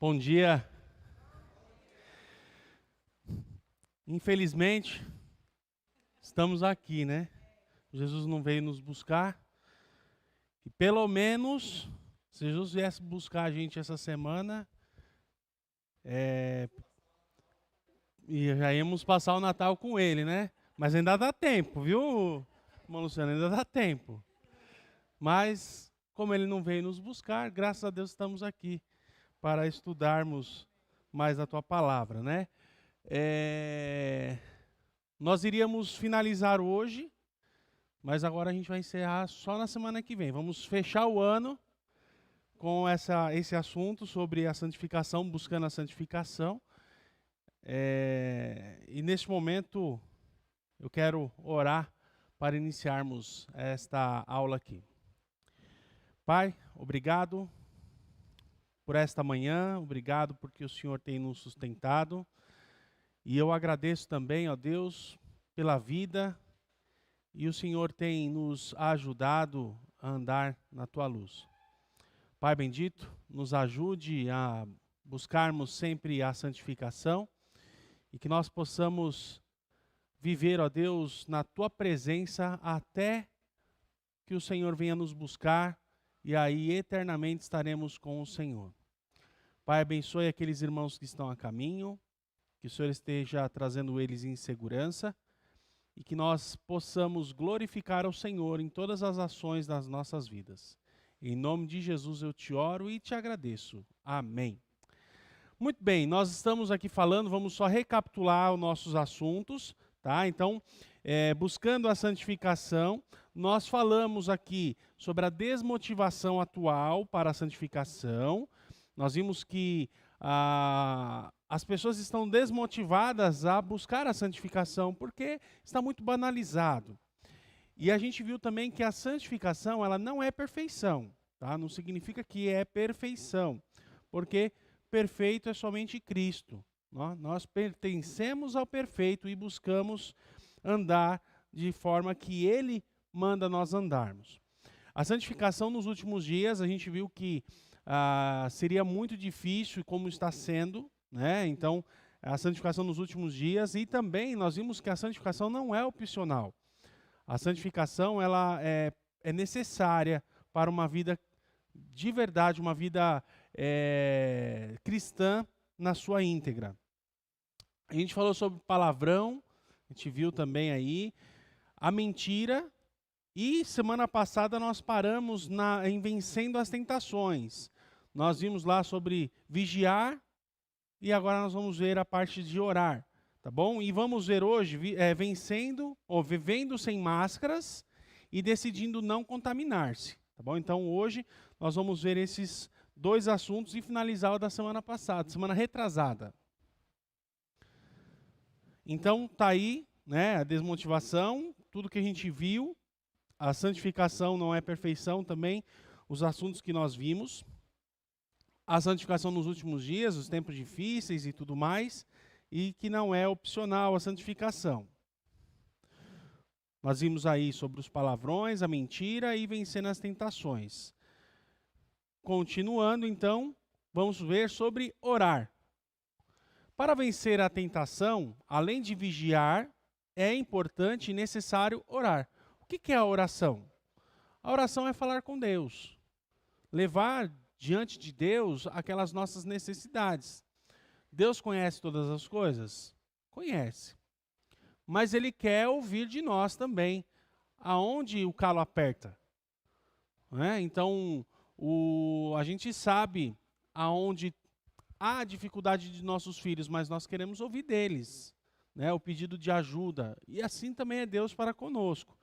Bom dia. Infelizmente, estamos aqui, né? Jesus não veio nos buscar. E pelo menos, se Jesus viesse buscar a gente essa semana, e já íamos passar o Natal com ele, né? Mas ainda dá tempo, viu, irmão Luciano? Ainda dá tempo. Mas, como ele não veio nos buscar, graças a Deus estamos aqui para estudarmos mais a tua palavra, né? Nós iríamos finalizar hoje, mas agora a gente vai encerrar só na semana que vem. Vamos fechar o ano com esse assunto sobre a santificação, buscando a santificação. E neste momento eu quero orar para iniciarmos esta aula aqui. Pai, obrigado por esta manhã, obrigado porque o Senhor tem nos sustentado. E eu agradeço também, ó Deus, pela vida, e o Senhor tem nos ajudado a andar na Tua luz. Pai bendito, nos ajude a buscarmos sempre a santificação e que nós possamos viver, ó Deus, na Tua presença até que o Senhor venha nos buscar e aí eternamente estaremos com o Senhor. Pai, abençoe aqueles irmãos que estão a caminho, que o Senhor esteja trazendo eles em segurança e que nós possamos glorificar ao Senhor em todas as ações das nossas vidas. Em nome de Jesus eu te oro e te agradeço. Amém. Muito bem, nós estamos aqui falando, vamos só recapitular os nossos assuntos, tá? Então, buscando a santificação, nós falamos aqui sobre a desmotivação atual para a santificação. Nós vimos que as pessoas estão desmotivadas a buscar a santificação porque está muito banalizado. E a gente viu também que a santificação ela não é perfeição, tá? Não significa que é perfeição, porque perfeito é somente Cristo. Nós pertencemos ao perfeito e buscamos andar de forma que Ele manda nós andarmos. A santificação nos últimos dias, a gente viu que seria muito difícil, como está sendo, né? Então, a santificação nos últimos dias, e também nós vimos que a santificação não é opcional. A santificação ela é necessária para uma vida de verdade, uma vida cristã na sua íntegra. A gente falou sobre palavrão, a gente viu também aí, a mentira, e semana passada nós paramos em vencendo as tentações. Nós vimos lá sobre vigiar e agora nós vamos ver a parte de orar, tá bom? E vamos ver hoje vencendo ou vivendo sem máscaras e decidindo não contaminar-se, tá bom? Então hoje nós vamos ver esses dois assuntos e finalizar o da semana passada, semana retrasada. Então tá aí, né, a desmotivação, tudo que a gente viu. A santificação não é perfeição também, os assuntos que nós vimos. A santificação nos últimos dias, os tempos difíceis e tudo mais, e que não é opcional a santificação. Nós vimos aí sobre os palavrões, a mentira e vencendo as tentações. Continuando, então, vamos ver sobre orar. Para vencer a tentação, além de vigiar, é importante e necessário orar. O que é a oração? A oração é falar com Deus, levar diante de Deus aquelas nossas necessidades. Deus conhece todas as coisas? Conhece. Mas Ele quer ouvir de nós também, aonde o calo aperta. Então, a gente sabe aonde há dificuldade de nossos filhos, mas nós queremos ouvir deles, né? O pedido de ajuda. E assim também é Deus para conosco.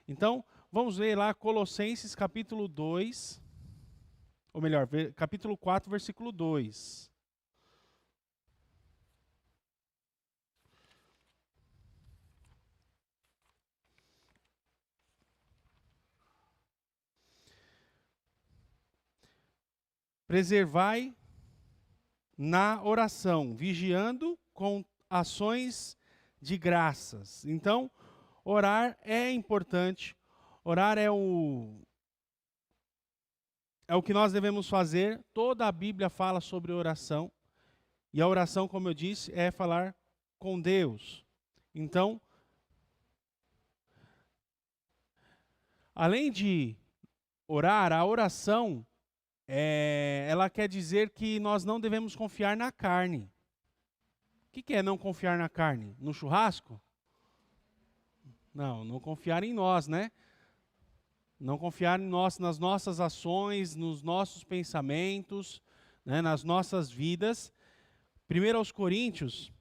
Então, vamos ler lá Colossenses capítulo 2, ou melhor, capítulo 4, versículo 2. Preservai na oração, vigiando com ações de graças. Então, orar é importante. Orar é é o que nós devemos fazer. Toda a Bíblia fala sobre oração. E a oração, como eu disse, é falar com Deus. Então, além de orar, a oração, ela quer dizer que nós não devemos confiar na carne. O que é não confiar na carne? No churrasco? Não confiar em nós, né? Não confiar em nós, nas nossas ações, nos nossos pensamentos, né, nas nossas vidas. 1 aos Coríntios,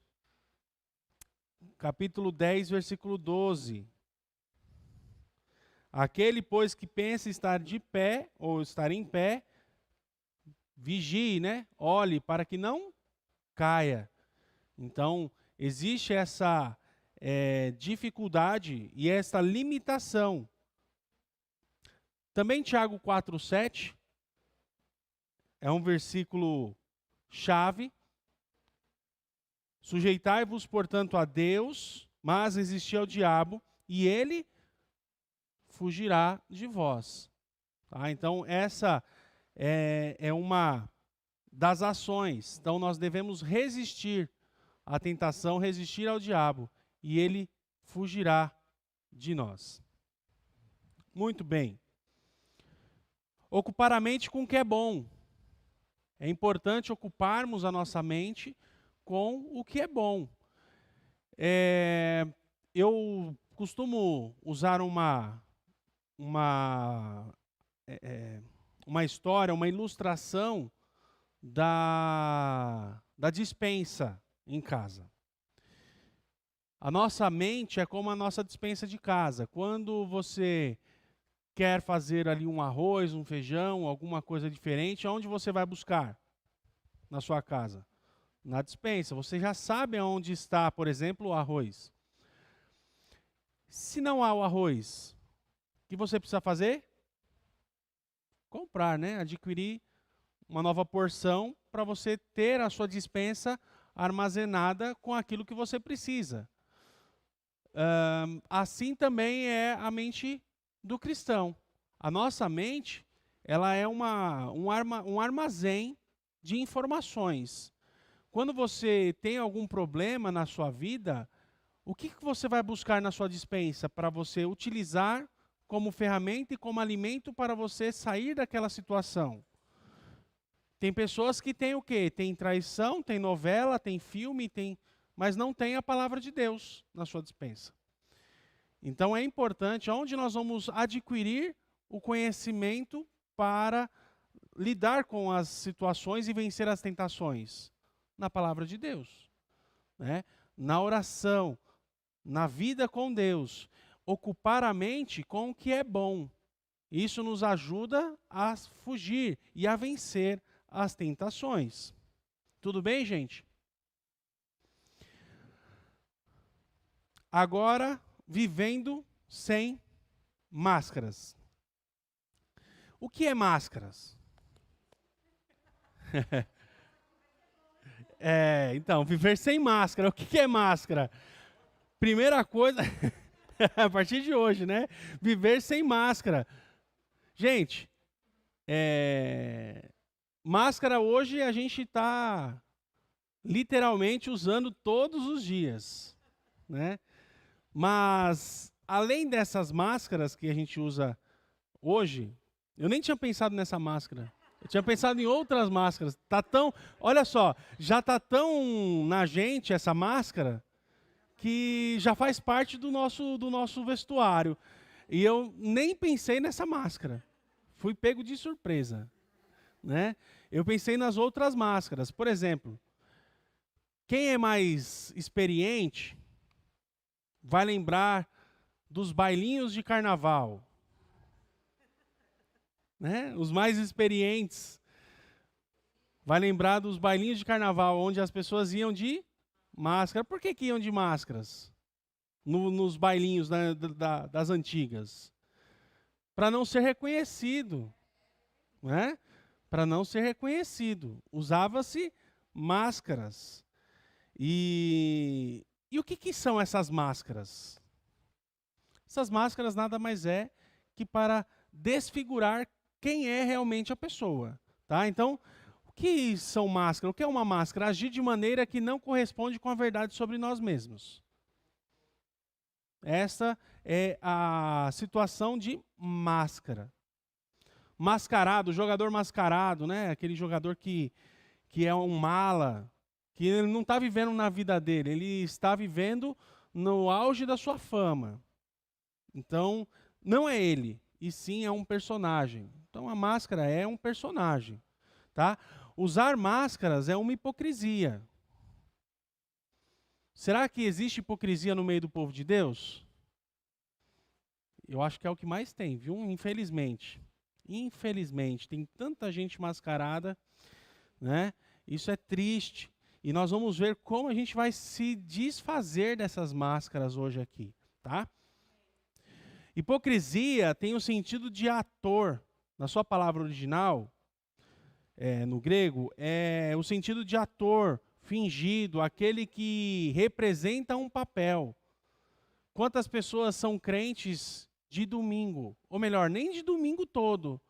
capítulo 10, versículo 12. Aquele, pois, que pensa estar de pé, ou estar em pé, vigie, né? Olhe para que não caia. Então, existe essa dificuldade e essa limitação. Também Tiago 4:7 é um versículo chave. Sujeitai-vos, portanto, a Deus, mas resisti ao diabo, e ele fugirá de vós. Tá? Então, essa é uma das ações. Então, nós devemos resistir à tentação, resistir ao diabo, e ele fugirá de nós. Muito bem. Ocupar a mente com o que é bom. É importante ocuparmos a nossa mente com o que é bom. Eu costumo usar uma história, uma ilustração da despensa em casa. A nossa mente é como a nossa despensa de casa. Quando você quer fazer ali um arroz, um feijão, alguma coisa diferente, aonde você vai buscar na sua casa? Na despensa. Você já sabe aonde está, por exemplo, o arroz. Se não há o arroz, o que você precisa fazer? Comprar, né? Adquirir uma nova porção para você ter a sua despensa armazenada com aquilo que você precisa. Assim também é a mente do cristão. A nossa mente, ela é um armazém de informações. Quando você tem algum problema na sua vida, o que você vai buscar na sua despensa para você utilizar como ferramenta e como alimento para você sair daquela situação? Tem pessoas que têm o quê? Tem traição, tem novela, tem filme, mas não tem a palavra de Deus na sua despensa. Então é importante, onde nós vamos adquirir o conhecimento para lidar com as situações e vencer as tentações? Na palavra de Deus, né? Na oração, na vida com Deus. Ocupar a mente com o que é bom. Isso nos ajuda a fugir e a vencer as tentações. Tudo bem, gente? Agora, vivendo sem máscaras. O que é máscaras? Então, viver sem máscara. O que é máscara? Primeira coisa, a partir de hoje, né? Viver sem máscara. Gente, máscara hoje a gente está literalmente usando todos os dias, né? Mas, além dessas máscaras que a gente usa hoje, eu nem tinha pensado nessa máscara. Eu tinha pensado em outras máscaras. Olha só, já está tão na gente essa máscara que já faz parte do nosso vestuário. E eu nem pensei nessa máscara. Fui pego de surpresa, né? Eu pensei nas outras máscaras. Por exemplo, quem é mais experiente vai lembrar dos bailinhos de carnaval, né? Os mais experientes vai lembrar dos bailinhos de carnaval, onde as pessoas iam de máscara. Por que iam de máscaras nos bailinhos das antigas? Para não ser reconhecido, né? Para não ser reconhecido. Usava-se máscaras. E o que são essas máscaras? Essas máscaras nada mais é que para desfigurar quem é realmente a pessoa, tá? Então, o que são máscaras? O que é uma máscara? Agir de maneira que não corresponde com a verdade sobre nós mesmos. Essa é a situação de máscara. Mascarado, jogador mascarado, né? Aquele jogador que é um mala, que ele não está vivendo na vida dele, ele está vivendo no auge da sua fama. Então, não é ele, e sim é um personagem. Então, a máscara é um personagem, tá? Usar máscaras é uma hipocrisia. Será que existe hipocrisia no meio do povo de Deus? Eu acho que é o que mais tem, viu? Infelizmente. Infelizmente, tem tanta gente mascarada, né? Isso é triste. E nós vamos ver como a gente vai se desfazer dessas máscaras hoje aqui, tá? Hipocrisia tem o sentido de ator. Na sua palavra original, no grego, é o sentido de ator, fingido, aquele que representa um papel. Quantas pessoas são crentes de domingo? Ou melhor, nem de domingo todo.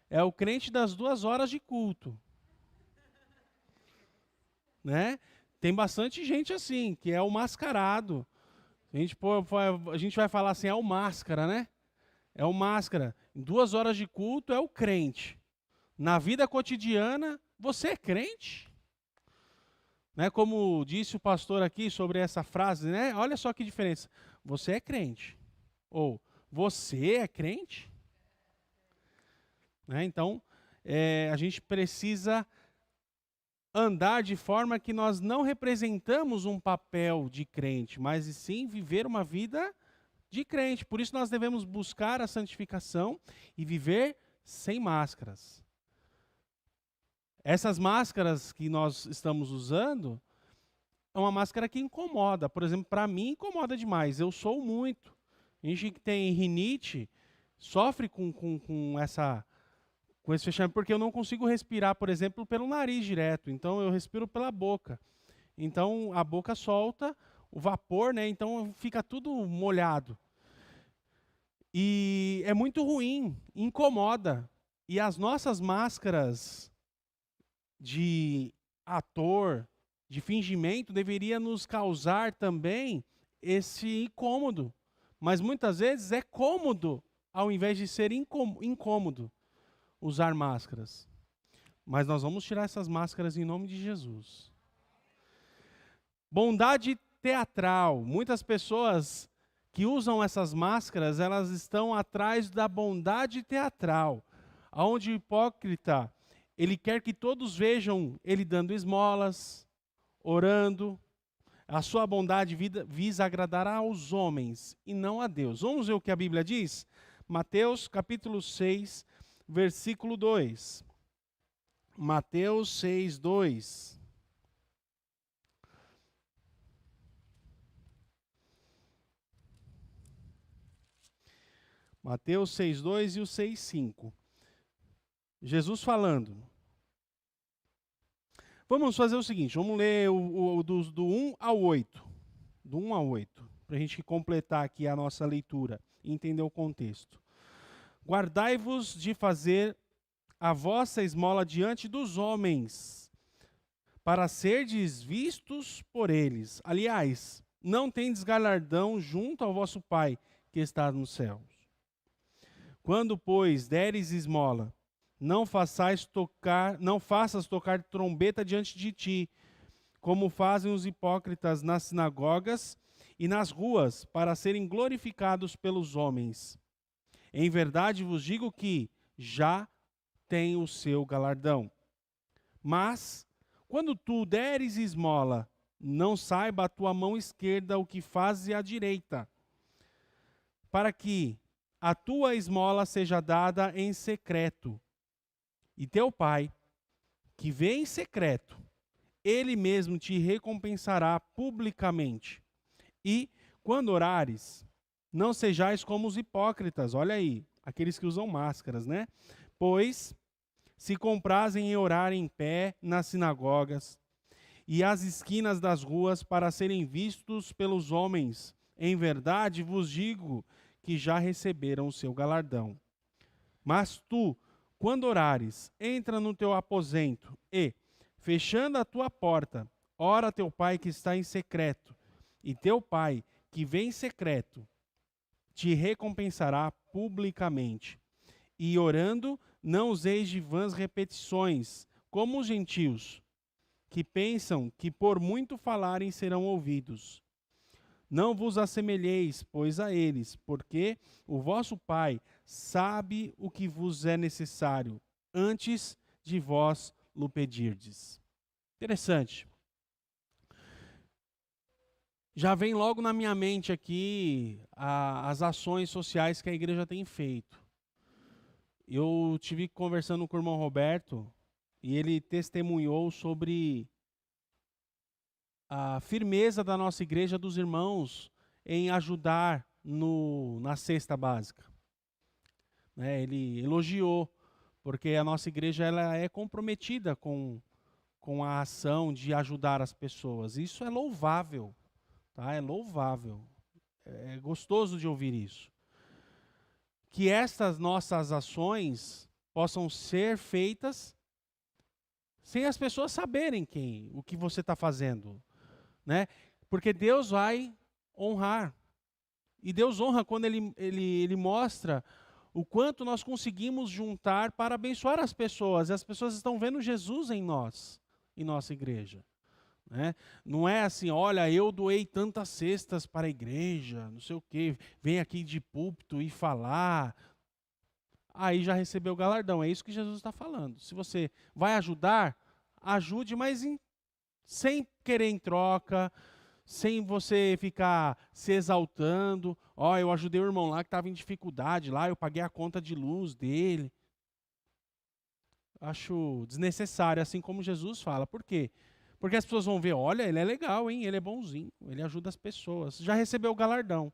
É o crente das 2 horas de culto. Né? Tem bastante gente assim, que é o mascarado. A gente vai falar assim, é o máscara, né? É o máscara. Em 2 horas de culto é o crente. Na vida cotidiana, você é crente? Né? Como disse o pastor aqui sobre essa frase, né? Olha só que diferença. Você é crente. Ou você é crente? Né? Então, a gente precisa andar de forma que nós não representamos um papel de crente, mas sim viver uma vida de crente. Por isso nós devemos buscar a santificação e viver sem máscaras. Essas máscaras que nós estamos usando é uma máscara que incomoda. Por exemplo, para mim incomoda demais. Eu sou muito. A gente que tem rinite sofre com esse fechamento, porque eu não consigo respirar, por exemplo, pelo nariz direto. Então, eu respiro pela boca. Então, a boca solta o vapor, né? Então, fica tudo molhado. E é muito ruim, incomoda. E as nossas máscaras de ator, de fingimento, deveria nos causar também esse incômodo. Mas, muitas vezes, é cômodo, ao invés de ser incômodo usar máscaras. Mas nós vamos tirar essas máscaras em nome de Jesus. Bondade teatral. Muitas pessoas que usam essas máscaras, elas estão atrás da bondade teatral. Onde o hipócrita, ele quer que todos vejam ele dando esmolas, orando. A sua bondade visa agradar aos homens e não a Deus. Vamos ver o que a Bíblia diz? Mateus capítulo 6, versículo 2. Mateus 6, 2. Mateus 6, 2 e o 6, 5. Jesus falando. Vamos fazer o seguinte, vamos ler do 1 ao 8. Do 1 ao 8, para a gente completar aqui a nossa leitura e entender o contexto. Guardai-vos de fazer a vossa esmola diante dos homens, para serdes vistos por eles. Aliás, não tendes galardão junto ao vosso Pai que está nos céus. Quando, pois, deres esmola, não faças tocar trombeta diante de ti, como fazem os hipócritas nas sinagogas e nas ruas, para serem glorificados pelos homens. Em verdade vos digo que já tem o seu galardão. Mas, quando tu deres esmola, não saiba a tua mão esquerda o que fazes à direita, para que a tua esmola seja dada em secreto. E teu Pai, que vê em secreto, ele mesmo te recompensará publicamente. E, quando orares, não sejais como os hipócritas, olha aí, aqueles que usam máscaras, né? Pois se comprazem em orar em pé nas sinagogas e às esquinas das ruas para serem vistos pelos homens. Em verdade vos digo que já receberam o seu galardão. Mas tu, Quando orares, entra no teu aposento e, fechando a tua porta, ora a teu pai que está em secreto, e teu pai que vem em secreto te recompensará publicamente. E orando, não useis de vãs repetições, como os gentios, que pensam que por muito falarem serão ouvidos. Não vos assemelheis, pois, a eles, porque o vosso Pai sabe o que vos é necessário, antes de vós lo pedirdes. Interessante. Já vem logo na minha mente aqui as ações sociais que a igreja tem feito. Eu tive conversando com o irmão Roberto e ele testemunhou sobre a firmeza da nossa igreja, dos irmãos, em ajudar na cesta básica. Ele elogiou, porque a nossa igreja ela é comprometida com a ação de ajudar as pessoas. Isso é louvável, tá? É louvável. É gostoso de ouvir isso. Que estas nossas ações possam ser feitas sem as pessoas saberem o que você está fazendo. Né? Porque Deus vai honrar. E Deus honra quando Ele mostra o quanto nós conseguimos juntar para abençoar as pessoas. E as pessoas estão vendo Jesus em nós, em nossa igreja. Né? Não é assim, olha, eu doei tantas cestas para a igreja, não sei o quê, vem aqui de púlpito e falar. Aí já recebeu o galardão. É isso que Jesus está falando. Se você vai ajudar, ajude, mas sem querer em troca, sem você ficar se exaltando. Eu ajudei o irmão lá que estava em dificuldade, lá eu paguei a conta de luz dele. Acho desnecessário, assim como Jesus fala. Por quê? Porque as pessoas vão ver, olha, ele é legal, hein? Ele é bonzinho, ele ajuda as pessoas. Já recebeu o galardão.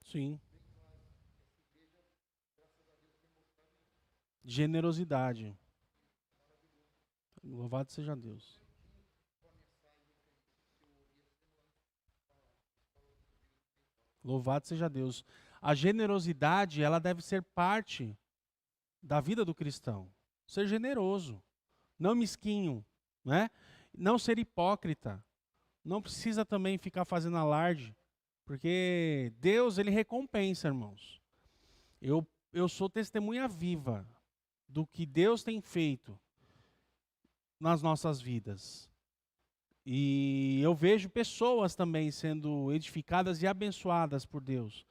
Sim. Generosidade. Louvado seja Deus. Louvado seja Deus. A generosidade, ela deve ser parte da vida do cristão. Ser generoso, não mesquinho, né? Não ser hipócrita. Não precisa também ficar fazendo alarde, porque Deus, ele recompensa, irmãos. Eu sou testemunha viva do que Deus tem feito nas nossas vidas. E eu vejo pessoas também sendo edificadas e abençoadas por Deus.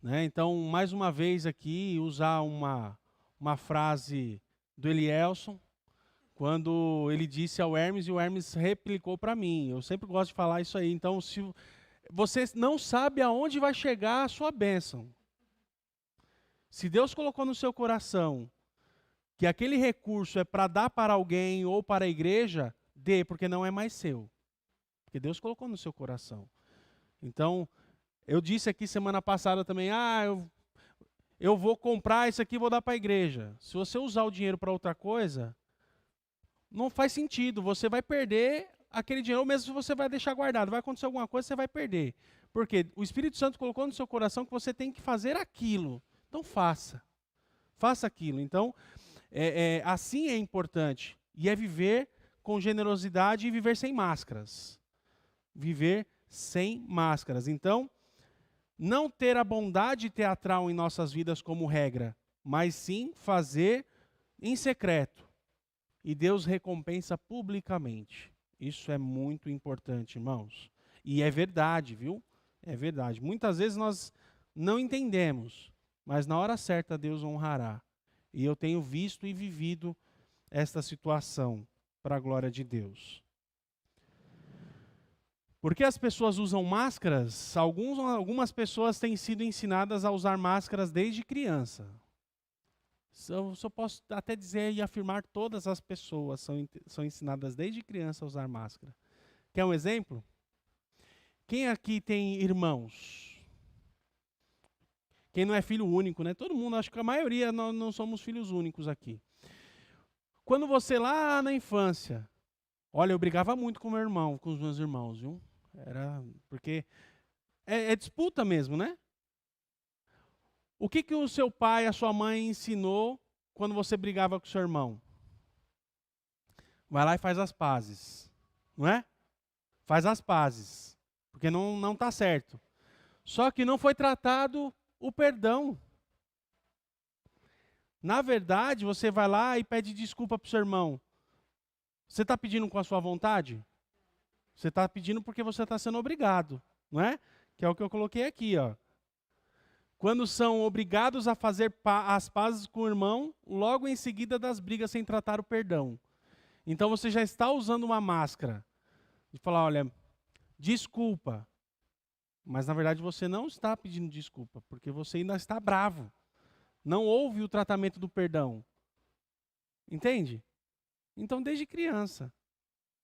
Né? Então, mais uma vez aqui, usar uma frase do Elielson, quando ele disse ao Hermes, e o Hermes replicou para mim. Eu sempre gosto de falar isso aí. Então, se você não sabe aonde vai chegar a sua bênção, se Deus colocou no seu coração que aquele recurso é para dar para alguém ou para a igreja, dê, porque não é mais seu. Porque Deus colocou no seu coração. Então, eu disse aqui semana passada também, eu vou comprar isso aqui e vou dar para a igreja. Se você usar o dinheiro para outra coisa, não faz sentido. Você vai perder aquele dinheiro, ou mesmo se você vai deixar guardado. Vai acontecer alguma coisa, você vai perder. Porque o Espírito Santo colocou no seu coração que você tem que fazer aquilo. Então faça. Faça aquilo. Então, assim é importante. E é viver com generosidade e viver sem máscaras. Viver sem máscaras. Então, não ter a bondade teatral em nossas vidas como regra, mas sim fazer em secreto. E Deus recompensa publicamente. Isso é muito importante, irmãos. E é verdade, viu? É verdade. Muitas vezes nós não entendemos, mas na hora certa Deus honrará. E eu tenho visto e vivido esta situação para a glória de Deus. Por que as pessoas usam máscaras? Algumas pessoas têm sido ensinadas a usar máscaras desde criança. Só posso até dizer e afirmar todas as pessoas são ensinadas desde criança a usar máscara. Quer um exemplo? Quem aqui tem irmãos? Quem não é filho único, né? Todo mundo, acho que a maioria nós não somos filhos únicos aqui. Quando você lá na infância, olha, eu brigava muito com meu irmão, com os meus irmãos, viu? Porque é disputa mesmo, né? O que o seu pai, a sua mãe ensinou quando você brigava com o seu irmão? Vai lá e faz as pazes, não é? Faz as pazes, porque não está certo. Só que não foi tratado o perdão. Na verdade, você vai lá e pede desculpa para o seu irmão. Você está pedindo com a sua vontade? Você está pedindo porque você está sendo obrigado, não é? Que é o que eu coloquei aqui, ó. Quando são obrigados a fazer as pazes com o irmão, logo em seguida das brigas sem tratar o perdão. Então você já está usando uma máscara de falar, olha, desculpa. Mas na verdade você não está pedindo desculpa, porque você ainda está bravo. Não houve o tratamento do perdão. Entende? Então desde criança,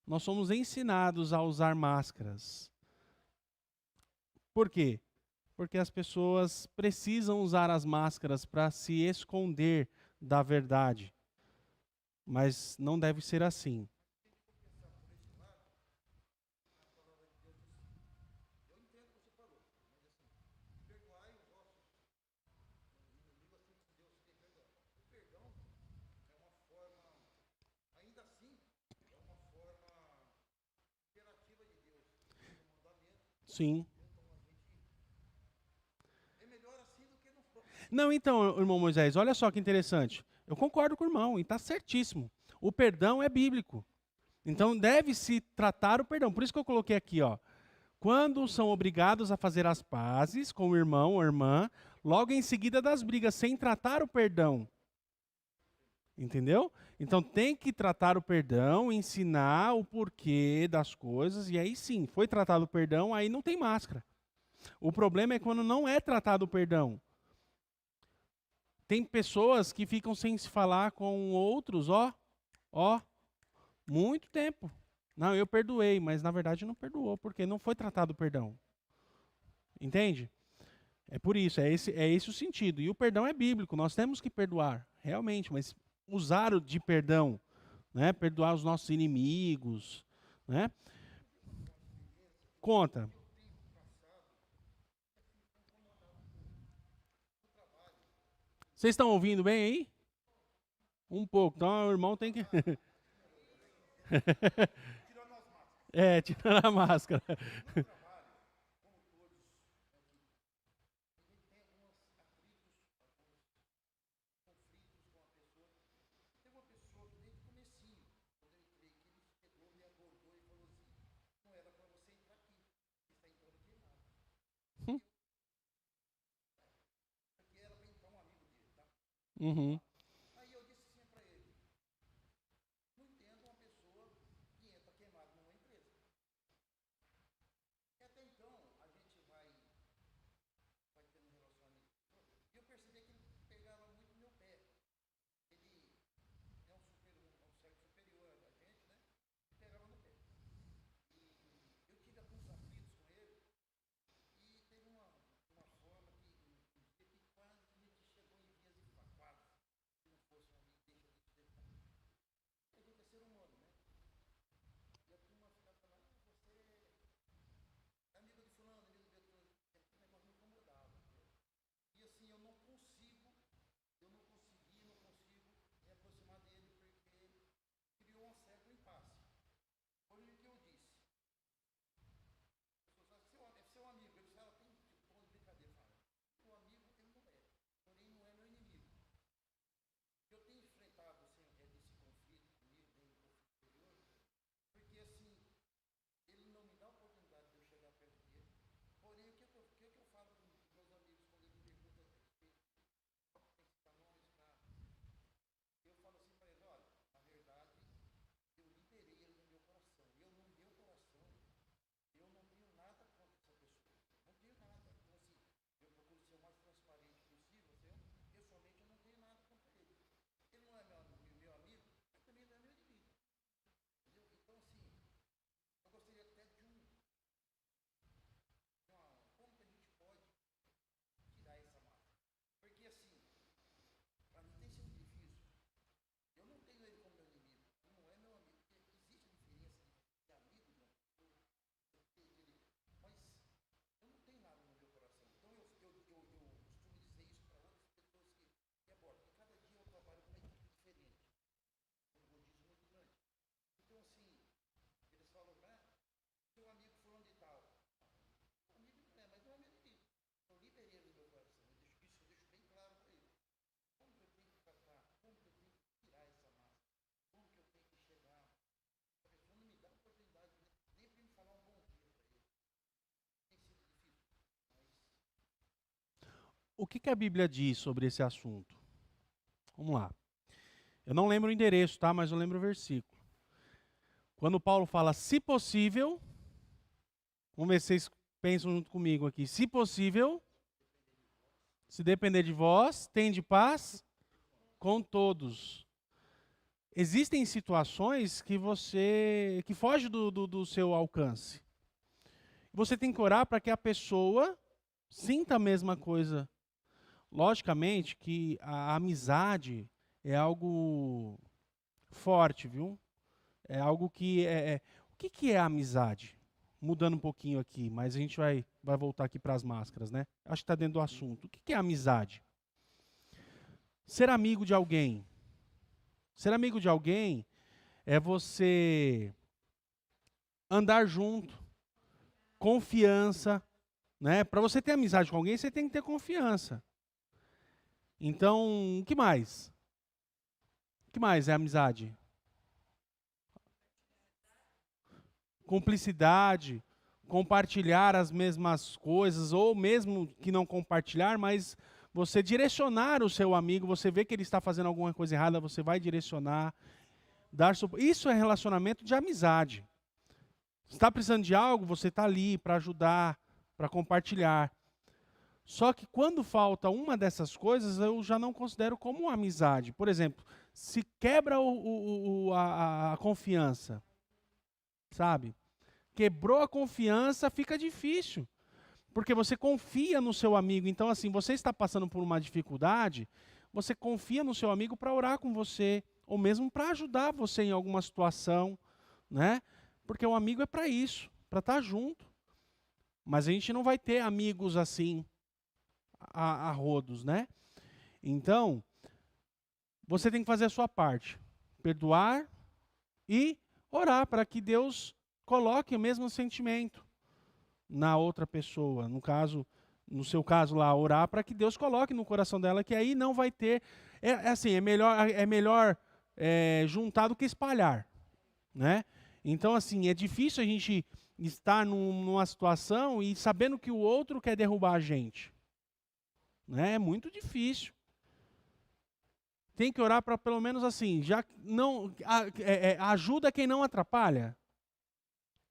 nós somos ensinados a usar máscaras. Por quê? Porque as pessoas precisam usar as máscaras para se esconder da verdade. Mas não deve ser assim. Sim. Não, então, irmão Moisés, olha só que interessante. Eu concordo com o irmão, e está certíssimo. O perdão é bíblico. Então deve-se tratar o perdão. Por isso que eu coloquei aqui, ó. Quando são obrigados a fazer as pazes com o irmão ou irmã, logo em seguida das brigas, sem tratar o perdão. Entendeu? Então tem que tratar o perdão, ensinar o porquê das coisas, e aí sim, foi tratado o perdão, aí não tem máscara. O problema é quando não é tratado o perdão. Tem pessoas que ficam sem se falar com outros, muito tempo. Não, eu perdoei, mas na verdade não perdoou, porque não foi tratado o perdão. Entende? É por isso, é esse o sentido. E o perdão é bíblico, nós temos que perdoar, realmente, mas usar o de perdão, né? Perdoar os nossos inimigos, né? Conta. Vocês estão ouvindo bem aí? Um pouco. Então o irmão tem que. Tirando a máscara. Uhum. o que a Bíblia diz sobre esse assunto? Vamos lá. Eu não lembro o endereço, tá? Mas eu lembro o versículo. Quando Paulo fala, se possível, vamos ver se vocês pensam junto comigo aqui. Se possível, se depender de vós, tende paz com todos. Existem situações que fogem do seu alcance. Você tem que orar para que a pessoa sinta a mesma coisa. Logicamente que a amizade é algo forte, viu? É algo que o que é a amizade? Mudando um pouquinho aqui, mas a gente vai voltar aqui para as máscaras, né? Acho que está dentro do assunto. O que é amizade? Ser amigo de alguém. Ser amigo de alguém é você andar junto, confiança, né? Para você ter amizade com alguém, você tem que ter confiança. Então, o que mais? O que mais é amizade? Cumplicidade, compartilhar as mesmas coisas, ou mesmo que não compartilhar, mas você direcionar o seu amigo, você vê que ele está fazendo alguma coisa errada, você vai direcionar, dar suporte. Isso é relacionamento de amizade. Se está precisando de algo, você está ali para ajudar, para compartilhar. Só que quando falta uma dessas coisas, eu já não considero como amizade. Por exemplo, se quebra a confiança, sabe? Quebrou a confiança, fica difícil. Porque você confia no seu amigo. Então, assim, você está passando por uma dificuldade, você confia no seu amigo para orar com você, ou mesmo para ajudar você em alguma situação, né? Porque o amigo é para isso, para estar junto. Mas a gente não vai ter amigos assim, a rodos, né? Então, você tem que fazer a sua parte. Perdoar e orar para que Deus coloque o mesmo sentimento na outra pessoa. No seu caso lá, orar para que Deus coloque no coração dela, que aí não vai ter... É melhor juntar do que espalhar, né? Então, assim, é difícil a gente estar numa situação e sabendo que o outro quer derrubar a gente. Né? É muito difícil. Tem que orar para pelo menos assim, já não ajuda quem não atrapalha.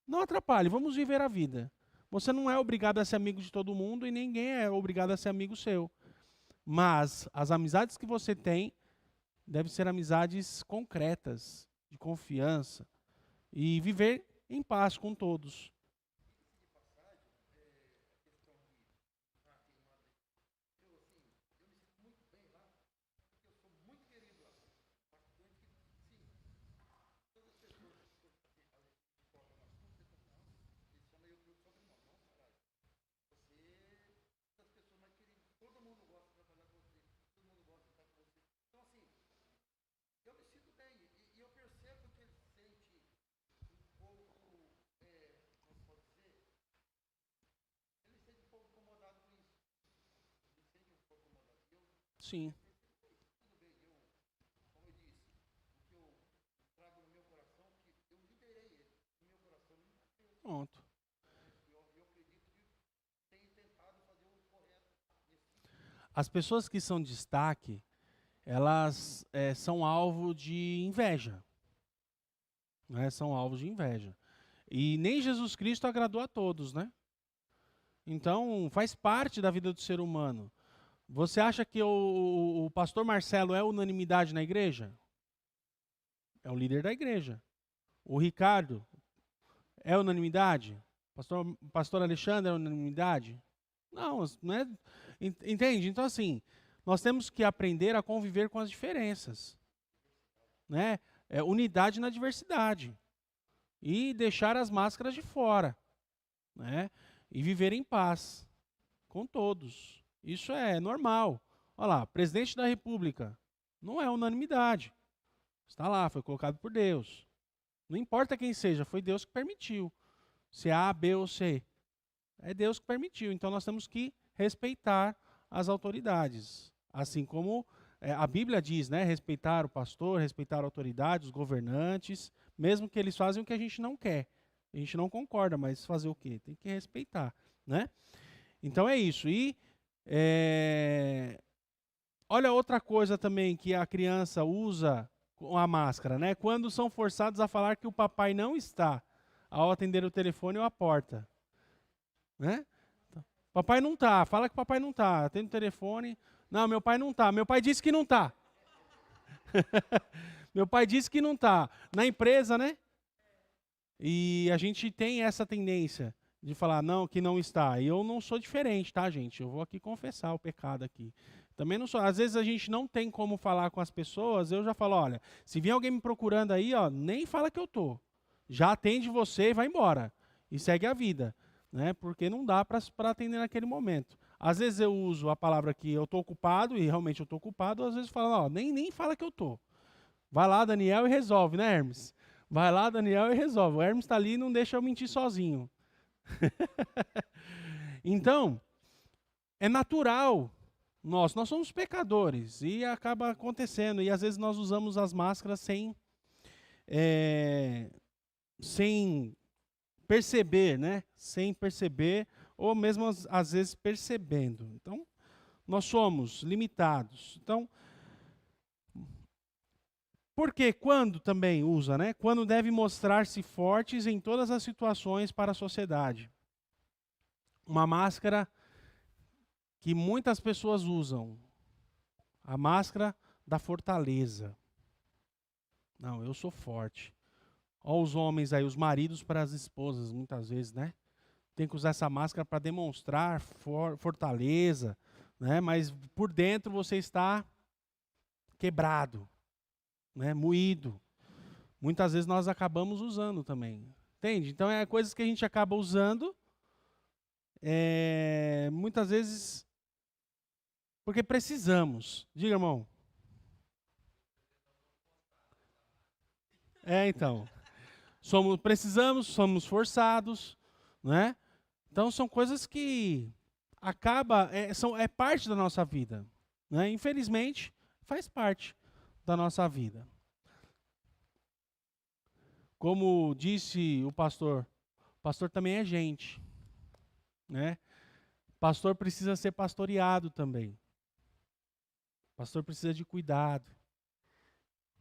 Não atrapalhe, vamos viver a vida. Você não é obrigado a ser amigo de todo mundo e ninguém é obrigado a ser amigo seu. Mas as amizades que você tem devem ser amizades concretas, de confiança, e viver em paz com todos. Sim. Pronto. As pessoas que são destaque, elas são alvo de inveja. Né? São alvos de inveja. E nem Jesus Cristo agradou a todos, né? Então, faz parte da vida do ser humano. Você acha que o pastor Marcelo é unanimidade na igreja? É o líder da igreja. O Ricardo é unanimidade? Pastor Alexandre é unanimidade? Não, não é. Entende? Então, assim, nós temos que aprender a conviver com as diferenças. Né? Unidade na diversidade. E deixar as máscaras de fora. Né? E viver em paz com todos. Isso é normal. Olha lá, presidente da República. Não é unanimidade. Está lá, foi colocado por Deus. Não importa quem seja, foi Deus que permitiu. Se é A, B ou C. É Deus que permitiu. Então nós temos que respeitar as autoridades. Assim como a Bíblia diz, né? Respeitar o pastor, respeitar a autoridade, os governantes, mesmo que eles fazem o que a gente não quer. A gente não concorda, mas fazer o quê? Tem que respeitar, né? Então é isso. E Olha outra coisa também que a criança usa com a máscara, né? Quando são forçados a falar que o papai não está ao atender o telefone ou a porta, né? Papai não tá, fala que o papai não tá, atende o telefone. Não, meu pai não tá. Meu pai disse que não tá. Meu pai disse que não tá. Na empresa, né? E a gente tem essa tendência de falar não, que não está. E eu não sou diferente, tá, gente? Eu vou aqui confessar o pecado aqui. Também não sou. Às vezes a gente não tem como falar com as pessoas, eu já falo, olha, se vier alguém me procurando aí, ó, nem fala que eu tô. Já atende você e vai embora. E segue a vida, né? Porque não dá para atender naquele momento. Às vezes eu uso a palavra que eu tô ocupado, e realmente eu tô ocupado, às vezes falo, ó, nem fala que eu tô. Vai lá, Daniel, e resolve, né, Hermes? Vai lá, Daniel, e resolve. O Hermes está ali e não deixa eu mentir sozinho. Então, é natural. Nós somos pecadores e acaba acontecendo. E às vezes nós usamos as máscaras sem perceber, né? Sem perceber, ou mesmo às vezes percebendo. Então, nós somos limitados. Então, porque quando também usa, né? Quando deve mostrar-se fortes em todas as situações para a sociedade. Uma máscara que muitas pessoas usam. A máscara da fortaleza. Não, eu sou forte. Olha os homens aí, os maridos para as esposas, muitas vezes, né? Tem que usar essa máscara para demonstrar fortaleza, né? Mas por dentro você está quebrado, né? Moído. Muitas vezes nós acabamos usando também. Entende? Então é coisas que a gente acaba usando, muitas vezes, porque precisamos. Diga, irmão. Então. Precisamos, somos forçados, né? Então são coisas que é parte da nossa vida, né? Infelizmente, faz parte da nossa vida. Como disse o pastor também é gente, né? Pastor precisa ser pastoreado também. Pastor precisa de cuidado,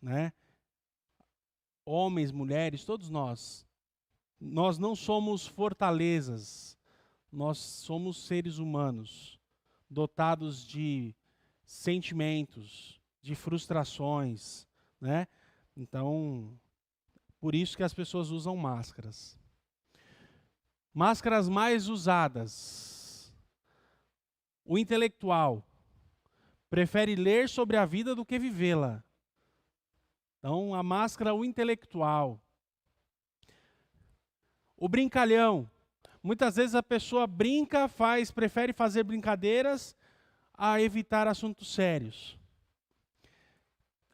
né? Homens, mulheres, todos nós não somos fortalezas, nós somos seres humanos, dotados de sentimentos, de frustrações, né? Então, por isso que as pessoas usam máscaras. Máscaras mais usadas. O intelectual prefere ler sobre a vida do que vivê-la. Então, a máscara, o intelectual. O brincalhão. Muitas vezes a pessoa brinca, prefere fazer brincadeiras a evitar assuntos sérios.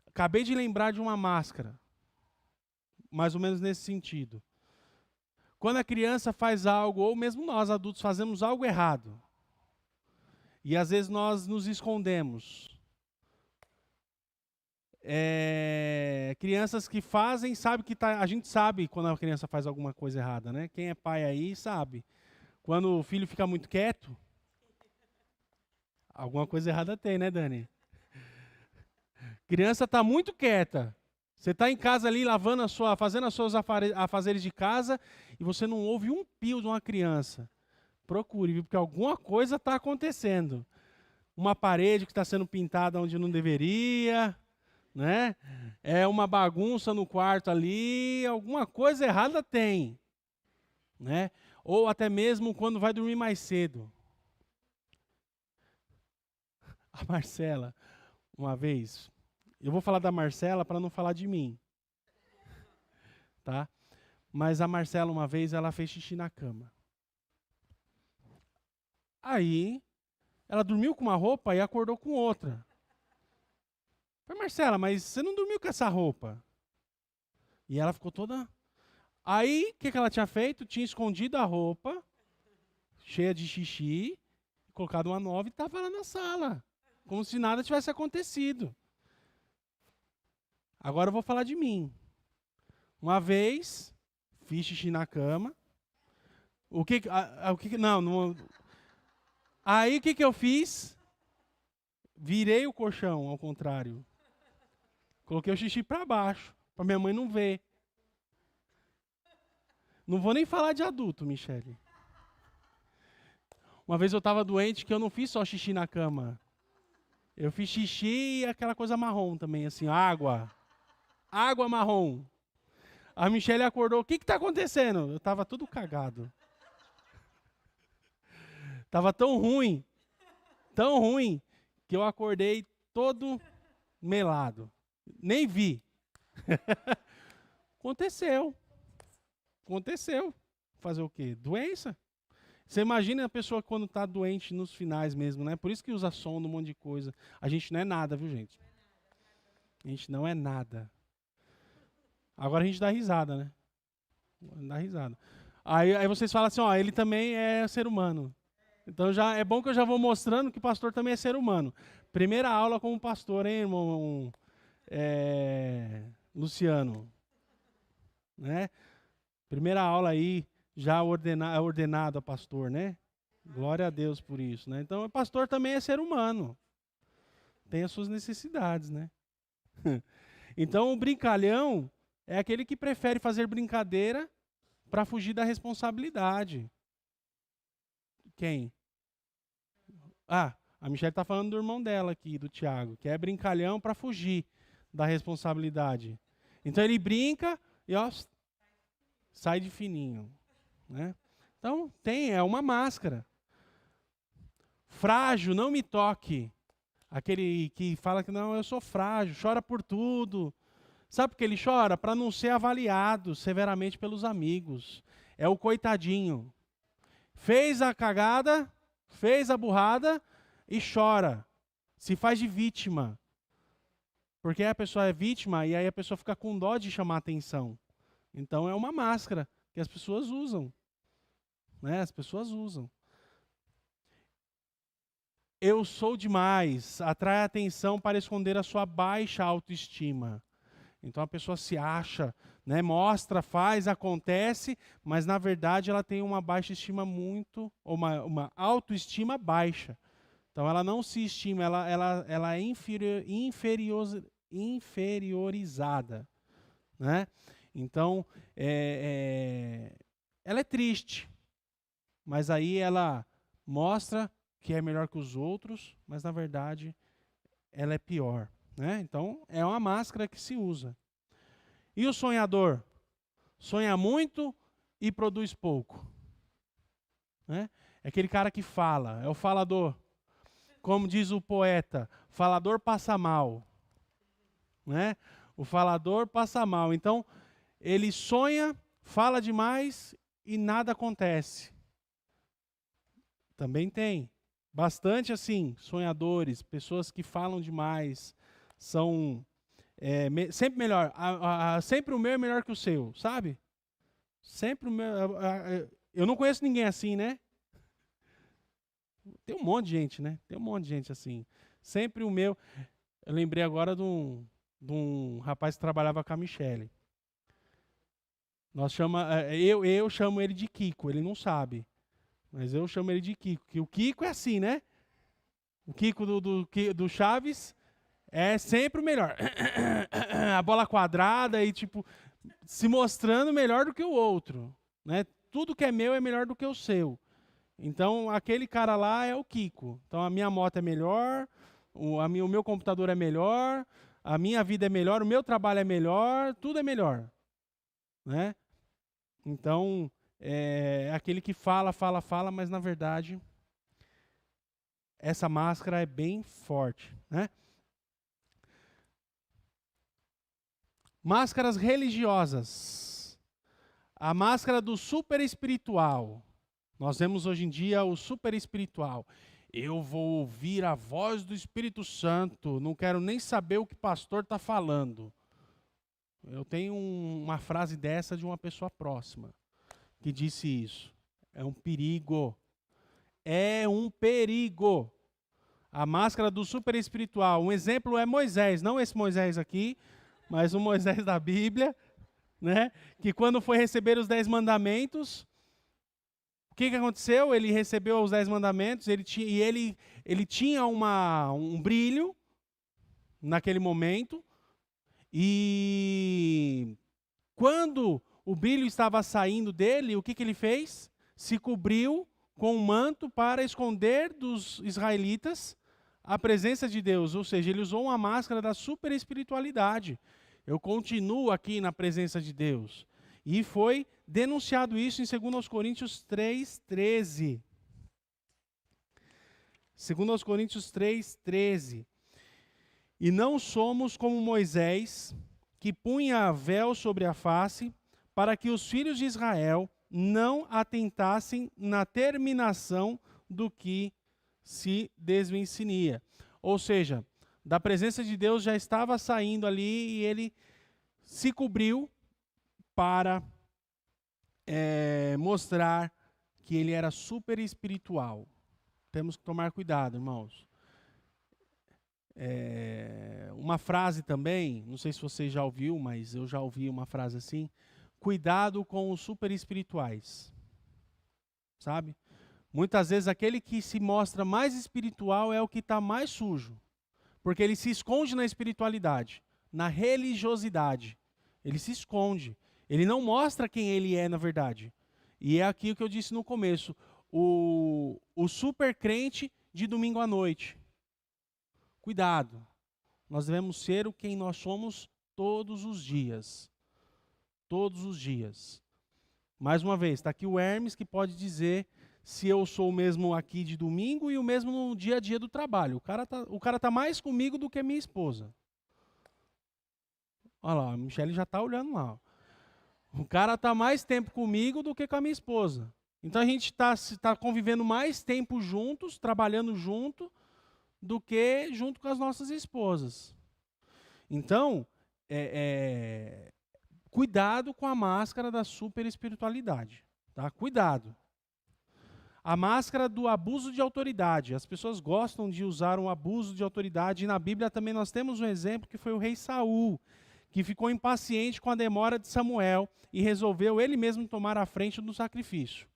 Acabei de lembrar de uma máscara, mais ou menos nesse sentido. Quando a criança faz algo, ou mesmo nós adultos fazemos algo errado, e às vezes nós nos escondemos. Crianças que fazem, a gente sabe quando a criança faz alguma coisa errada, né? Quem é pai aí sabe. Quando o filho fica muito quieto, alguma coisa errada tem, né, Dani? Criança está muito quieta. Você está em casa ali fazendo os seus afazeres de casa e você não ouve um pio de uma criança. Procure, viu? Porque alguma coisa está acontecendo. Uma parede que está sendo pintada onde não deveria, né? É uma bagunça no quarto ali, alguma coisa errada tem, né? Ou até mesmo quando vai dormir mais cedo. A Marcela, uma vez, eu vou falar da Marcela para não falar de mim, tá? Mas a Marcela, uma vez, ela fez xixi na cama. Aí, ela dormiu com uma roupa e acordou com outra. Falei, Marcela, mas você não dormiu com essa roupa? E ela ficou toda... Aí, o que ela tinha feito? Tinha escondido a roupa, cheia de xixi, colocado uma nova e estava lá na sala. Como se nada tivesse acontecido. Agora eu vou falar de mim. Uma vez, fiz xixi na cama. Não, Aí o que eu fiz? Virei o colchão ao contrário. Coloquei o xixi para baixo, para minha mãe não ver. Não vou nem falar de adulto, Michele. Uma vez eu estava doente que eu não fiz só xixi na cama. Eu fiz xixi e aquela coisa marrom também, assim, água. Água marrom. A Michele acordou, o que está acontecendo? Eu estava tudo cagado. Estava tão ruim, que eu acordei todo melado. Nem vi. Aconteceu. Fazer o quê? Doença. Você imagina a pessoa quando está doente nos finais mesmo, né? Por isso que usa sonda, um monte de coisa. A gente não é nada, viu, gente? A gente não é nada. Agora a gente dá risada, né? Dá risada. Aí vocês falam assim, ó, ele também é ser humano. Então já é bom que eu já vou mostrando que pastor também é ser humano. Primeira aula como pastor, hein, irmão Luciano? Né? Primeira aula aí, já ordenado a pastor, né? Glória a Deus por isso, né? Então, o pastor também é ser humano. Tem as suas necessidades, né? Então, o brincalhão é aquele que prefere fazer brincadeira para fugir da responsabilidade. Quem? Ah, a Michelle está falando do irmão dela aqui, do Tiago, que é brincalhão para fugir da responsabilidade. Então, ele brinca e ó, sai de fininho, né? Então, é uma máscara. Frágil, não me toque. Aquele que fala que não, eu sou frágil, chora por tudo. Sabe por que ele chora? Para não ser avaliado severamente pelos amigos. É o coitadinho. Fez a cagada, fez a burrada e chora. Se faz de vítima. Porque a pessoa é vítima e aí a pessoa fica com dó de chamar atenção. Então é uma máscara que as pessoas usam. Né? As pessoas usam. Eu sou demais, atrai atenção para esconder a sua baixa autoestima. Então a pessoa se acha, né, mostra, faz, acontece, mas na verdade ela tem uma baixa estima muito, ou uma autoestima baixa. Então ela não se estima, ela é inferiorizada. Né? Então ela é triste, mas aí ela mostra que é melhor que os outros, mas na verdade ela é pior. Né? Então é uma máscara que se usa. E o sonhador? Sonha muito e produz pouco. Né? É aquele cara que fala, é o falador. Como diz o poeta, falador passa mal. Né? O falador passa mal. Então, ele sonha, fala demais e nada acontece. Também tem. Bastante assim, sonhadores, pessoas que falam demais, são sempre melhor. Sempre o meu é melhor que o seu, sabe? Sempre o meu. Eu não conheço ninguém assim, né? Tem um monte de gente, né? Tem um monte de gente assim. Sempre o meu. Eu lembrei agora de um rapaz que trabalhava com a Michele. Eu chamo ele de Kiko, ele não sabe. Mas eu chamo ele de Kiko. Que o Kiko é assim, né? O Kiko do Chaves é sempre o melhor. A bola quadrada e, tipo, se mostrando melhor do que o outro. Né? Tudo que é meu é melhor do que o seu. Então, aquele cara lá é o Kiko. Então, a minha moto é melhor, o meu computador é melhor, a minha vida é melhor, o meu trabalho é melhor, tudo é melhor. Né? Então, é aquele que fala, mas na verdade, essa máscara é bem forte. Né? Máscaras religiosas. A máscara do super espiritual. Nós vemos hoje em dia o super espiritual. Eu vou ouvir a voz do Espírito Santo, não quero nem saber o que o pastor está falando. Eu tenho uma frase dessa de uma pessoa próxima que disse isso. É um perigo. É um perigo. A máscara do super espiritual. Um exemplo é Moisés, não esse Moisés aqui, mas o Moisés da Bíblia, né? Que quando foi receber os 10 mandamentos, O que aconteceu? Ele recebeu os 10 mandamentos, ele tinha um brilho naquele momento, e quando o brilho estava saindo dele, o que ele fez? Se cobriu com um manto para esconder dos israelitas a presença de Deus, ou seja, ele usou uma máscara da super espiritualidade. Eu continuo aqui na presença de Deus. E foi denunciado isso em 2 Coríntios 3:13. 2 Coríntios 3:13. E não somos como Moisés, que punha véu sobre a face, para que os filhos de Israel não atentassem na terminação do que se desvencinia. Ou seja, da presença de Deus já estava saindo ali e ele se cobriu para mostrar que ele era super espiritual. Temos que tomar cuidado, irmãos. Uma frase também, não sei se você já ouviu, mas eu já ouvi uma frase assim: cuidado com os super espirituais. Sabe? Muitas vezes aquele que se mostra mais espiritual é o que está mais sujo. Porque ele se esconde na espiritualidade, na religiosidade. Ele se esconde. Ele não mostra quem ele é na verdade. E é aqui o que eu disse no começo. O super crente de domingo à noite. Cuidado. Nós devemos ser o quem nós somos todos os dias. Todos os dias. Mais uma vez, está aqui o Hermes que pode dizer se eu sou o mesmo aqui de domingo e o mesmo no dia a dia do trabalho. O cara tá mais comigo do que minha esposa. Olha lá, a Michele já está olhando lá. O cara está mais tempo comigo do que com a minha esposa. Então a gente está convivendo mais tempo juntos, trabalhando junto, do que junto com as nossas esposas. Então, cuidado com a máscara da super espiritualidade. Tá? Cuidado. A máscara do abuso de autoridade. As pessoas gostam de usar um abuso de autoridade. E na Bíblia também nós temos um exemplo que foi o rei Saul, que ficou impaciente com a demora de Samuel e resolveu ele mesmo tomar a frente do sacrifício.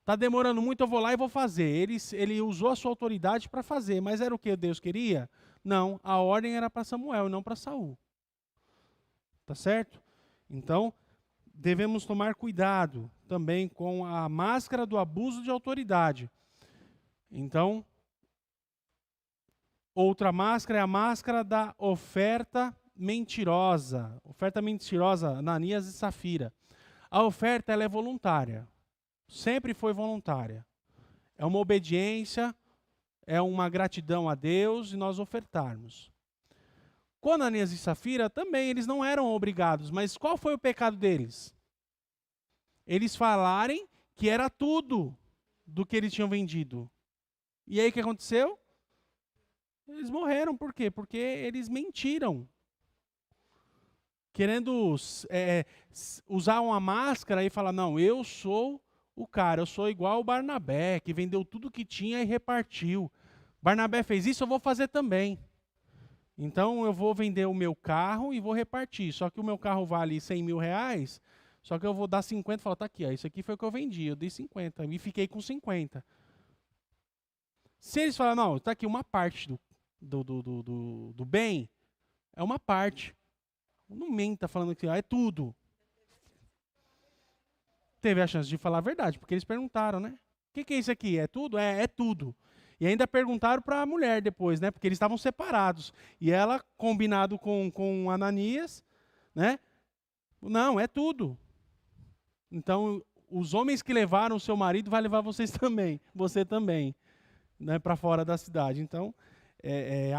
Está demorando muito, eu vou lá e vou fazer. Ele usou a sua autoridade para fazer, mas era o que Deus queria? Não, a ordem era para Samuel e não para Saul. Tá certo? Então, devemos tomar cuidado também com a máscara do abuso de autoridade. Então, outra máscara é a máscara da oferta mentirosa. Oferta mentirosa, Ananias e Safira. A oferta ela é voluntária. Sempre foi voluntária. É uma obediência, é uma gratidão a Deus e nós ofertarmos. Com Ananias e Safira também, eles não eram obrigados, mas qual foi o pecado deles? Eles falarem que era tudo do que eles tinham vendido. E aí o que aconteceu? Eles morreram, por quê? Porque eles mentiram. Querendo usar uma máscara e falar, não, eu sou o cara, eu sou igual o Barnabé, que vendeu tudo que tinha e repartiu. Barnabé fez isso, eu vou fazer também. Então eu vou vender o meu carro e vou repartir. Só que o meu carro vale 100 mil reais, só que eu vou dar 50 e falar, tá aqui, ó, isso aqui foi o que eu vendi, eu dei 50 e fiquei com 50. Se eles falarem, não, tá aqui uma parte do bem, é uma parte. Não menta falando que é tudo. Teve a chance de falar a verdade, porque eles perguntaram, né? O que é isso aqui? É tudo? É tudo. E ainda perguntaram para a mulher depois, né? Porque eles estavam separados. E ela, combinado com Ananias, né? Não, é tudo. Então, os homens que levaram o seu marido vai levar vocês também. Você também. Né? Para fora da cidade. Então,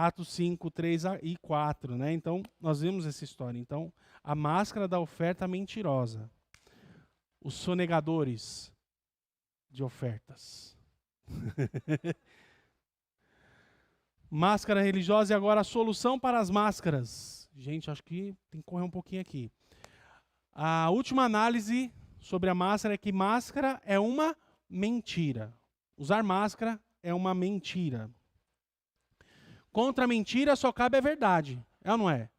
Atos 5, 3 e 4. Né? Então, nós vimos essa história. Então, a máscara da oferta mentirosa. Os sonegadores de ofertas. Máscara religiosa e agora a solução para as máscaras. Gente, acho que tem que correr um pouquinho aqui. A última análise sobre a máscara é que máscara é uma mentira. Usar máscara é uma mentira. Contra a mentira só cabe a verdade. É ou não é?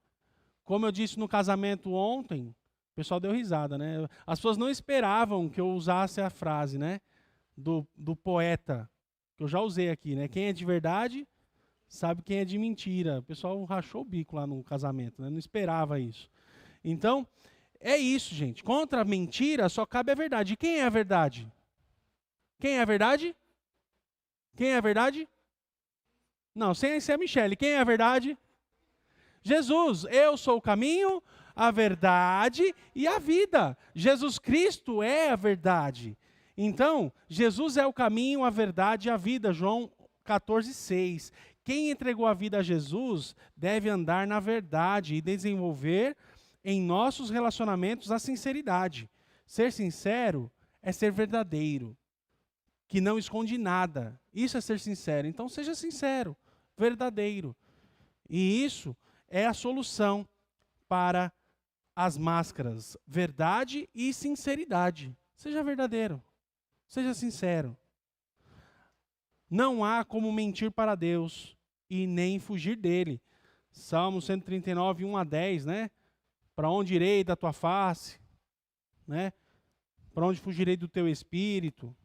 Como eu disse no casamento ontem, o pessoal deu risada, né? As pessoas não esperavam que eu usasse a frase, né? do poeta, que eu já usei aqui, né? Quem é de verdade sabe quem é de mentira. O pessoal rachou o bico lá no casamento, né? Não esperava isso. Então, é isso, gente. Contra a mentira só cabe a verdade. E quem é a verdade? Quem é a verdade? Quem é a verdade? Não, sem ser a Michele. Quem é a verdade? Jesus. Eu sou o caminho, a verdade e a vida. Jesus Cristo é a verdade. Então, Jesus é o caminho, a verdade e a vida. João 14:6. Quem entregou a vida a Jesus deve andar na verdade e desenvolver em nossos relacionamentos a sinceridade. Ser sincero é ser verdadeiro, que não esconde nada. Isso é ser sincero. Então, seja sincero, verdadeiro. E isso é a solução para as máscaras, verdade e sinceridade. Seja verdadeiro, seja sincero. Não há como mentir para Deus e nem fugir dele. Salmo 139, 1-10, né? Para onde irei da tua face? Né? Para onde fugirei do teu espírito?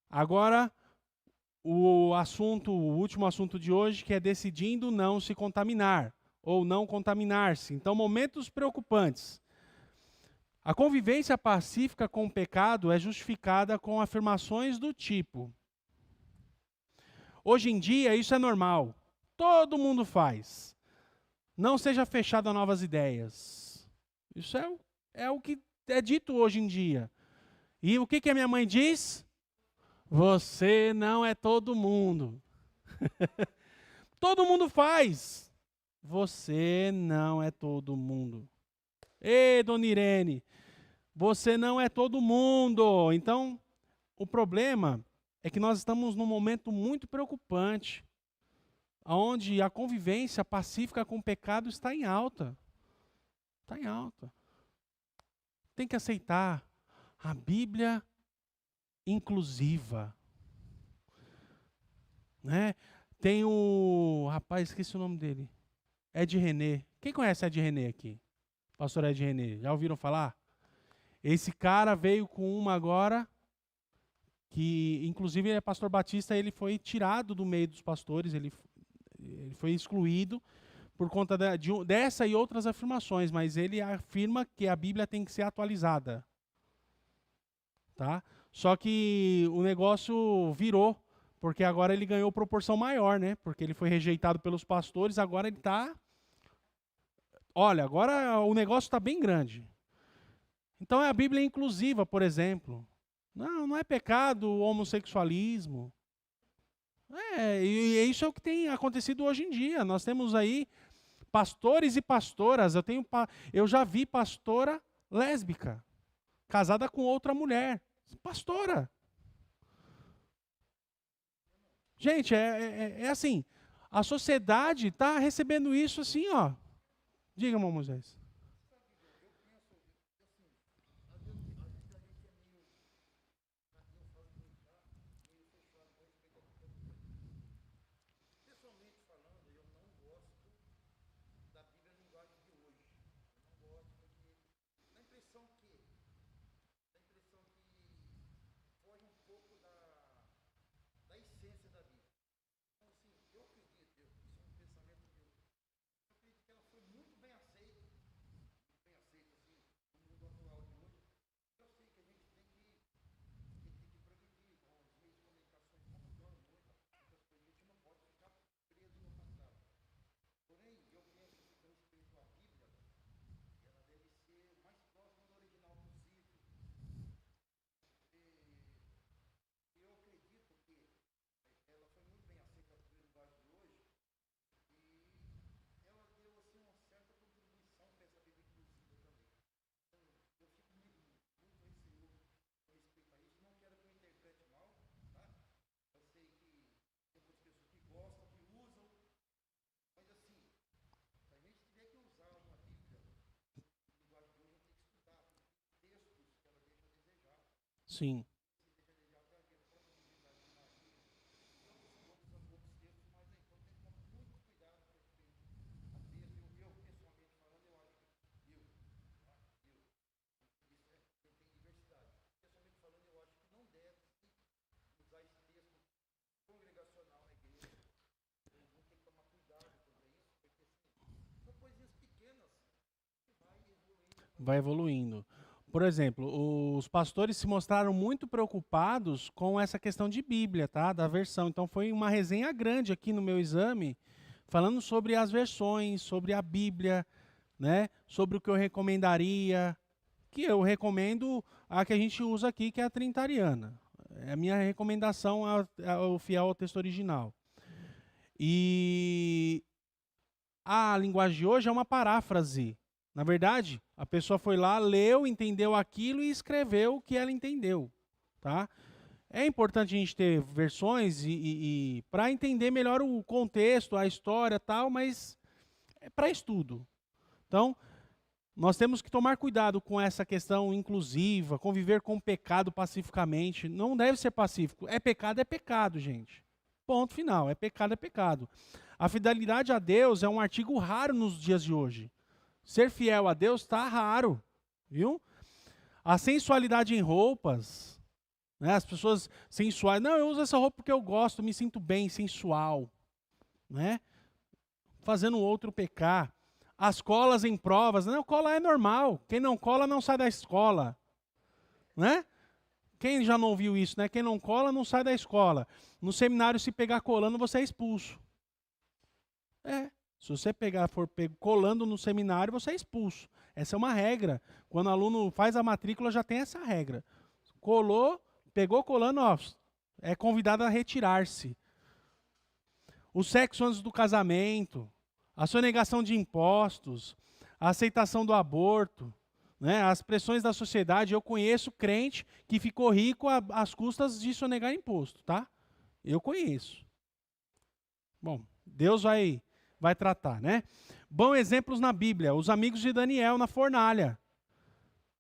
Agora, o último assunto de hoje, que é decidindo não se contaminar ou não contaminar-se. Então, momentos preocupantes. A convivência pacífica com o pecado é justificada com afirmações do tipo: hoje em dia isso é normal, todo mundo faz. Não seja fechado a novas ideias. Isso é o que é dito hoje em dia. E o que a minha mãe diz? Você não é todo mundo. Todo mundo faz. Você não é todo mundo. Ei, dona Irene, você não é todo mundo. Então, o problema é que nós estamos num momento muito preocupante, onde a convivência pacífica com o pecado está em alta. Está em alta. Tem que aceitar a Bíblia inclusiva. Né? Tem o... Rapaz, esqueci o nome dele. Ed René. Quem conhece Ed René aqui? Pastor Ed René. Já ouviram falar? Esse cara veio com uma agora, que inclusive é pastor batista, ele foi tirado do meio dos pastores, ele foi excluído por conta dessa e outras afirmações, mas ele afirma que a Bíblia tem que ser atualizada. Tá? Só que o negócio virou, porque agora ele ganhou proporção maior, né? Porque ele foi rejeitado pelos pastores, agora ele está... Olha, agora o negócio está bem grande. Então a Bíblia é inclusiva, por exemplo. Não é pecado o homossexualismo. E isso é o que tem acontecido hoje em dia. Nós temos aí pastores e pastoras. Eu já vi pastora lésbica, casada com outra mulher. Pastora. Gente, é assim, a sociedade está recebendo isso assim, ó. Diga, irmão Moisés. Sim. vai evoluindo. Por exemplo, os pastores se mostraram muito preocupados com essa questão de Bíblia, tá? Da versão. Então foi uma resenha grande aqui no meu exame, falando sobre as versões, sobre a Bíblia, né? Sobre o que eu recomendaria, que eu recomendo a que a gente usa aqui, que é a Trinitariana. É a minha recomendação ao fiel ao texto original. E a linguagem de hoje é uma paráfrase. Na verdade, a pessoa foi lá, leu, entendeu aquilo e escreveu o que ela entendeu, tá? É importante a gente ter versões para entender melhor o contexto, a história e tal, mas é para estudo. Então, nós temos que tomar cuidado com essa questão inclusiva, conviver com o pecado pacificamente. Não deve ser pacífico. É pecado, gente. Ponto final. É pecado. A fidelidade a Deus é um artigo raro nos dias de hoje. Ser fiel a Deus está raro, viu? A sensualidade em roupas, né? As pessoas sensuais. Não, eu uso essa roupa porque eu gosto, me sinto bem, sensual, né? Fazendo o outro pecar. As colas em provas. Não, cola é normal. Quem não cola não sai da escola, né? Quem já não ouviu isso, né? Quem não cola não sai da escola. No seminário, se pegar colando, você é expulso. Se você for colando no seminário, você é expulso. Essa é uma regra. Quando o aluno faz a matrícula, já tem essa regra. Colou, pegou colando, ó, é convidado a retirar-se. O sexo antes do casamento, a sonegação de impostos, a aceitação do aborto, né, as pressões da sociedade. Eu conheço crente que ficou rico às custas de sonegar imposto, tá? Eu conheço. Bom, Deus vai tratar, né? Bons exemplos na Bíblia. Os amigos de Daniel na fornalha.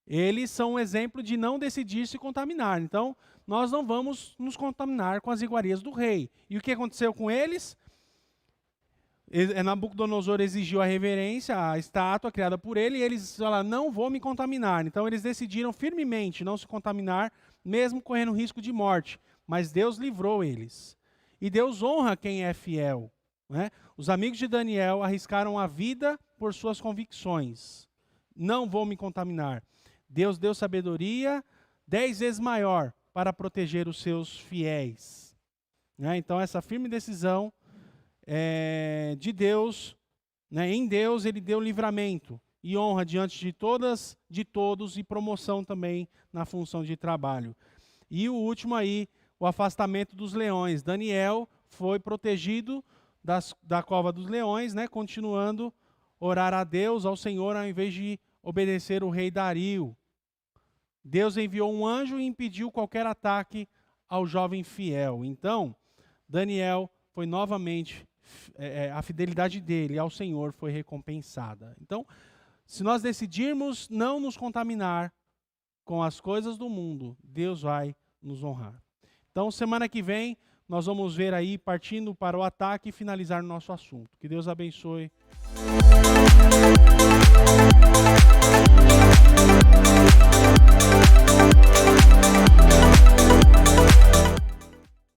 Eles são um exemplo de não decidir se contaminar. Então, nós não vamos nos contaminar com as iguarias do rei. E o que aconteceu com eles? Nabucodonosor exigiu a reverência à estátua criada por ele, e eles falaram, não vou me contaminar. Então, eles decidiram firmemente não se contaminar, mesmo correndo risco de morte. Mas Deus livrou eles. E Deus honra quem é fiel, né? Os amigos de Daniel arriscaram a vida por suas convicções. Não vou me contaminar. Deus deu sabedoria 10 vezes maior para proteger os seus fiéis, né? Então, essa firme decisão de Deus, né? Em Deus ele deu livramento e honra diante de todos, e promoção também na função de trabalho. E o último aí, o afastamento dos leões. Daniel foi protegido da cova dos leões, né? Continuando orar a Deus, ao Senhor, ao invés de obedecer o rei Dario. Deus enviou um anjo e impediu qualquer ataque ao jovem fiel. Então, Daniel foi novamente, a fidelidade dele ao Senhor foi recompensada. Então, se nós decidirmos não nos contaminar com as coisas do mundo, Deus vai nos honrar. Então, semana que vem, nós vamos ver aí, partindo para o ataque e finalizar o nosso assunto. Que Deus abençoe.